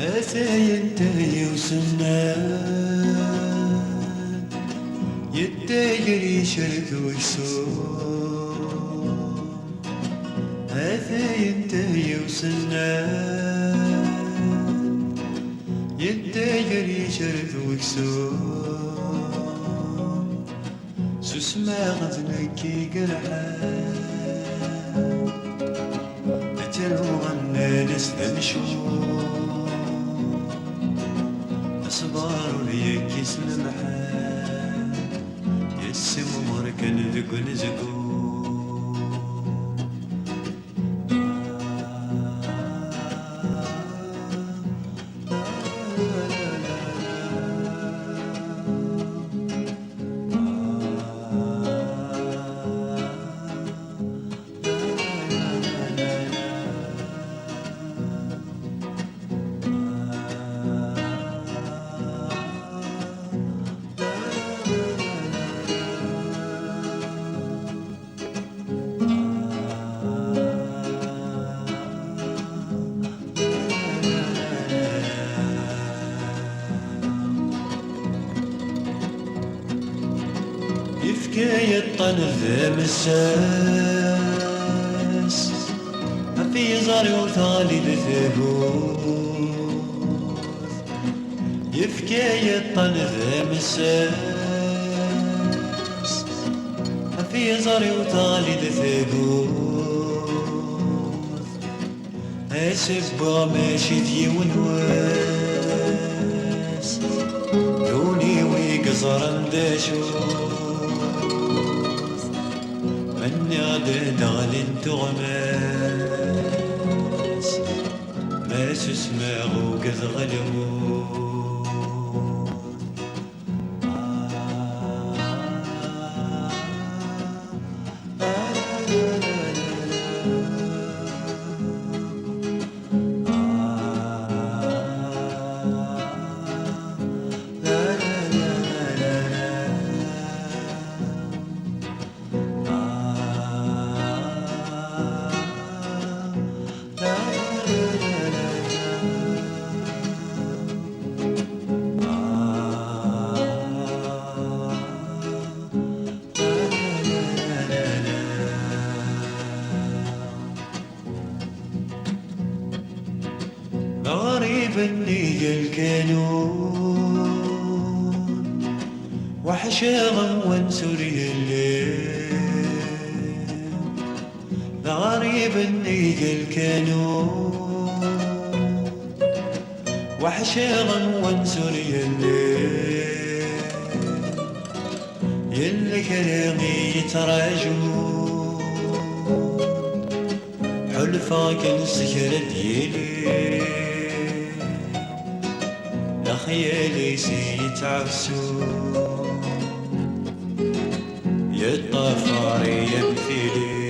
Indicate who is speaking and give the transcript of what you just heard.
Speaker 1: أتى ينتهي وسنان يتغير يشرك ويسوم. أتى ينتهي وسنان يتغير يشرك ويسوم. سسمع غزنكي قرحان غنى نسلم شوم. أصبار ليك سلمحان يسم مركن ذق نزقو. يفكي الطنف مساس ما في زاري وثالي لثبوت. يفكي الطنف مساس ما في زاري وثالي لثبوت. اسبا ماشي ذي ونواس دوني ويقصر اندشوت. من يعد دغل تغماس ما سسمع وقذ غلموت. غريب النية الكانون وحشاغم وانسوري الليل. غريب النية الكانون وحشاغم وانسوري الليل. يلي كلامي يتراجون حلفاك السكر ديالي. خيالي سيتعفسون يا الطفاري يمثلي.